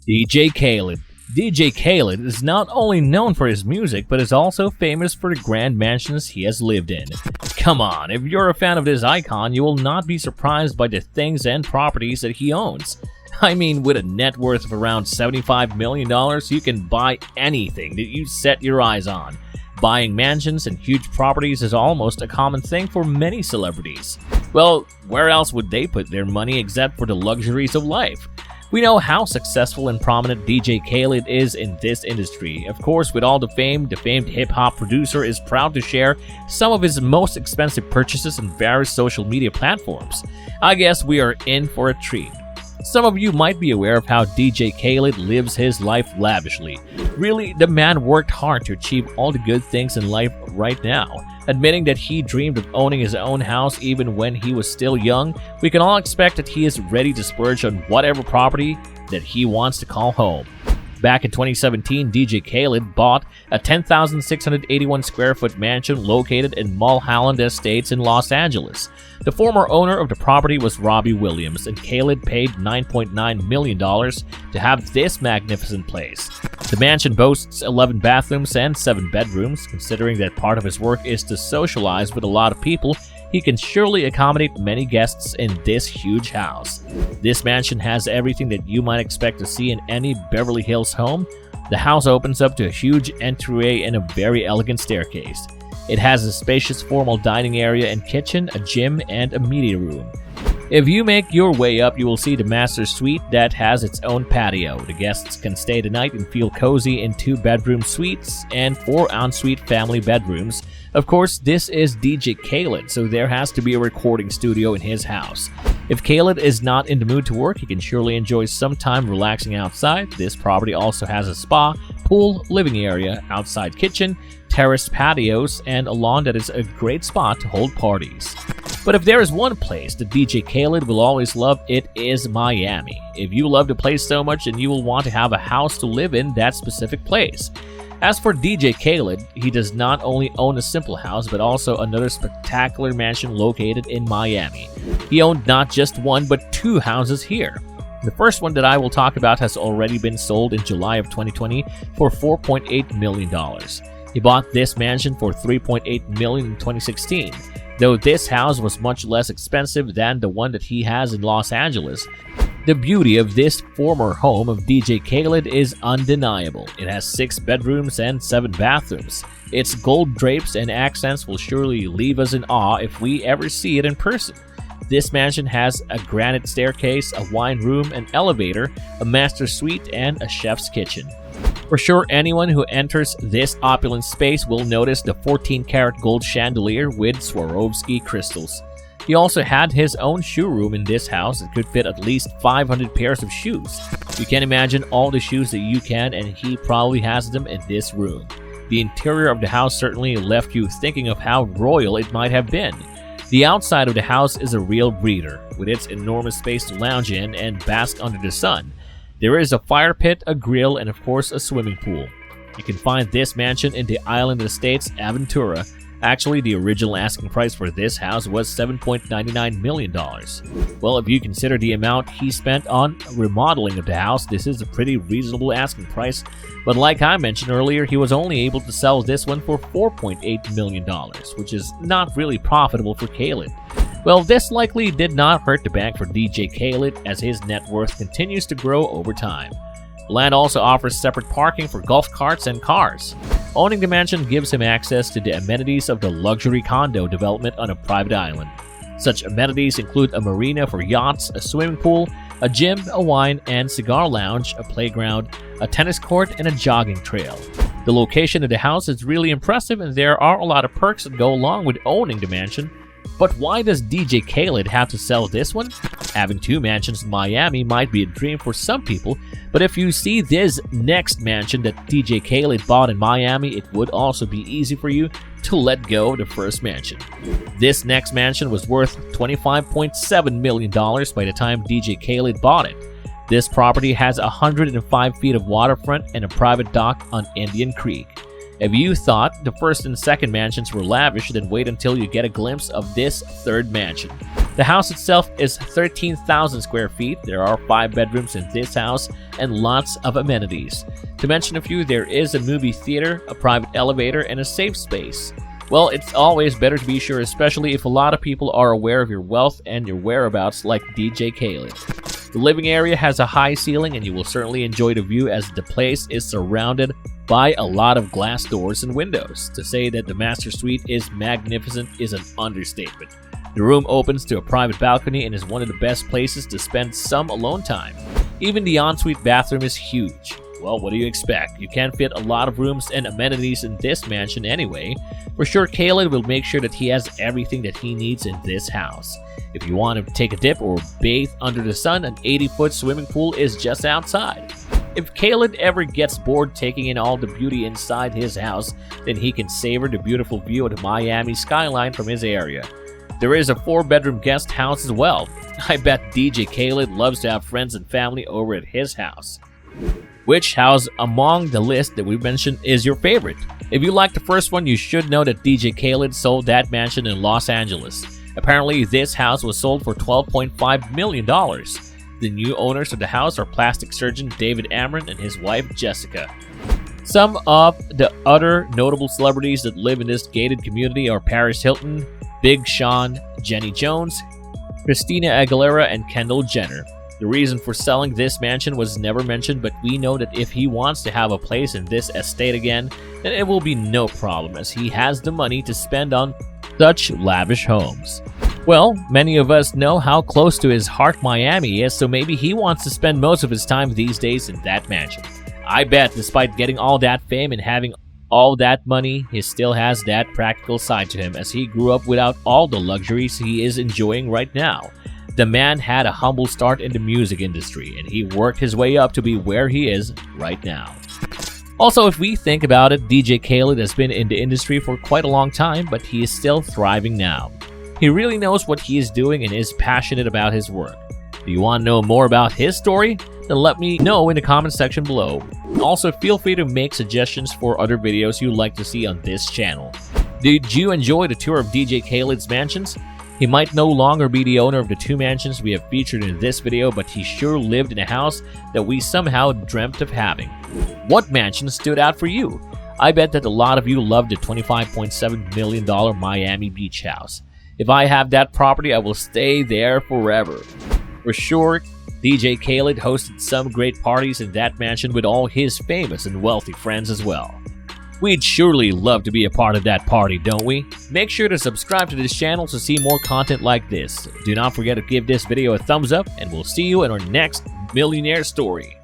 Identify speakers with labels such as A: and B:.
A: DJ KHALED. DJ KHALED is not only known for his music, but is also famous for the grand mansions he has lived in. Come on, if you're a fan of this icon, you will not be surprised by the things and properties that he owns. I mean, with a net worth of around $75 million, you can buy anything that you set your eyes on. Buying mansions and huge properties is almost a common thing for many celebrities. Well, where else would they put their money except for the luxuries of life? We know how successful and prominent DJ KHALED is in this industry. Of course, with all the famed hip-hop producer is proud to share some of his most expensive purchases on various social media platforms. I guess we are in for a treat. Some of you might be aware of how DJ KHALED lives his life lavishly. Really, the man worked hard to achieve all the good things in life right now. Admitting that he dreamed of owning his own house even when he was still young, we can all expect that he is ready to splurge on whatever property that he wants to call home. Back in 2017, DJ KHALED bought a 10,681 square foot mansion located in Mulholland Estates in Los Angeles. The former owner of the property was Robbie Williams, and KHALED paid $9.9 million to have this magnificent place. The mansion boasts 11 bathrooms and 7 bedrooms. Considering that part of his work is to socialize with a lot of people, he can surely accommodate many guests in this huge house. This mansion has everything that you might expect to see in any Beverly Hills home. The house opens up to a huge entryway and a very elegant staircase. It has a spacious formal dining area and kitchen, a gym, and a media room. If you make your way up, you will see the master suite that has its own patio. The guests can stay the night and feel cozy in 2-bedroom suites and 4 ensuite family bedrooms. Of course, this is DJ KHALED, so there has to be a recording studio in his house. If KHALED is not in the mood to work, he can surely enjoy some time relaxing outside. This property also has a spa, pool, living area, outside kitchen, terraced patios, and a lawn that is a great spot to hold parties. But if there is one place that DJ KHALED will always love, it is Miami. If you love the place so much, then you will want to have a house to live in that specific place. As for DJ KHALED, he does not only own a simple house, but also another spectacular mansion located in Miami. He owned not just one, but 2 houses here. The first one that I will talk about has already been sold in July of 2020 for $4.8 million. He bought this mansion for $3.8 million in 2016. Though this house was much less expensive than the one that he has in Los Angeles. The beauty of this former home of DJ KHALED is undeniable. It has 6 bedrooms and 7 bathrooms. Its gold drapes and accents will surely leave us in awe if we ever see it in person. This mansion has a granite staircase, a wine room, an elevator, a master suite, and a chef's kitchen. For sure, anyone who enters this opulent space will notice the 14-karat gold chandelier with Swarovski crystals. He also had his own shoe room in this house that could fit at least 500 pairs of shoes. You can imagine all the shoes that you can, and he probably has them in this room. The interior of the house certainly left you thinking of how royal it might have been. The outside of the house is a real breather, with its enormous space to lounge in and bask under the sun. There is a fire pit, a grill, and of course a swimming pool. You can find this mansion in the Island Estates, Aventura. Actually, the original asking price for this house was $7.99 million. Well, if you consider the amount he spent on remodeling of the house, this is a pretty reasonable asking price. But like I mentioned earlier, he was only able to sell this one for $4.8 million, which is not really profitable for KHALED. Well, this likely did not hurt the bank for DJ KHALED as his net worth continues to grow over time. The land also offers separate parking for golf carts and cars. Owning the mansion gives him access to the amenities of the luxury condo development on a private island. Such amenities include a marina for yachts, a swimming pool, a gym, a wine and cigar lounge, a playground, a tennis court, and a jogging trail. The location of the house is really impressive, and there are a lot of perks that go along with owning the mansion. But why does DJ KHALED have to sell this one? Having 2 mansions in Miami might be a dream for some people, but if you see this next mansion that DJ KHALED bought in Miami, it would also be easy for you to let go of the first mansion. This next mansion was worth $25.7 million by the time DJ KHALED bought it. This property has 105 feet of waterfront and a private dock on Indian Creek. If you thought the first and second mansions were lavish, then wait until you get a glimpse of this third mansion. The house itself is 13,000 square feet. There are 5 bedrooms in this house and lots of amenities. To mention a few, there is a movie theater, a private elevator, and a safe space. Well, it's always better to be sure, especially if a lot of people are aware of your wealth and your whereabouts like DJ Khaled. The living area has a high ceiling and you will certainly enjoy the view as the place is surrounded by a lot of glass doors and windows. To say that the master suite is magnificent is an understatement. The room opens to a private balcony and is one of the best places to spend some alone time. Even the ensuite bathroom is huge. Well, what do you expect? You can't fit a lot of rooms and amenities in this mansion anyway. For sure, Khaled will make sure that he has everything that he needs in this house. If you want to take a dip or bathe under the sun, an 80-foot swimming pool is just outside. If Khaled ever gets bored taking in all the beauty inside his house, then he can savor the beautiful view of the Miami skyline from his area. There is a 4-bedroom guest house as well. I bet DJ Khaled loves to have friends and family over at his house. Which house among the list that we mentioned is your favorite? If you like the first one, you should know that DJ Khaled sold that mansion in Los Angeles. Apparently, this house was sold for $12.5 million. The new owners of the house are plastic surgeon David Amron and his wife Jessica. Some of the other notable celebrities that live in this gated community are Paris Hilton, Big Sean, Jenny Jones, Christina Aguilera, and Kendall Jenner. The reason for selling this mansion was never mentioned, but we know that if he wants to have a place in this estate again, then it will be no problem as he has the money to spend on such lavish homes. Well, many of us know how close to his heart Miami is, so maybe he wants to spend most of his time these days in that mansion. I bet despite getting all that fame and having all that money, he still has that practical side to him as he grew up without all the luxuries he is enjoying right now. The man had a humble start in the music industry and he worked his way up to be where he is right now. Also, if we think about it, DJ Khaled has been in the industry for quite a long time, but he is still thriving now. He really knows what he is doing and is passionate about his work. Do you want to know more about his story? Then let me know in the comment section below. Also, feel free to make suggestions for other videos you'd like to see on this channel. Did you enjoy the tour of DJ Khaled's mansions? He might no longer be the owner of the 2 mansions we have featured in this video, but he sure lived in a house that we somehow dreamt of having. What mansion stood out for you? I bet that a lot of you loved the $25.7 million Miami beach house. If I have that property, I will stay there forever. For sure, DJ Khaled hosted some great parties in that mansion with all his famous and wealthy friends as well. We'd surely love to be a part of that party, don't we? Make sure to subscribe to this channel to see more content like this. Do not forget to give this video a thumbs up, and we'll see you in our next millionaire story.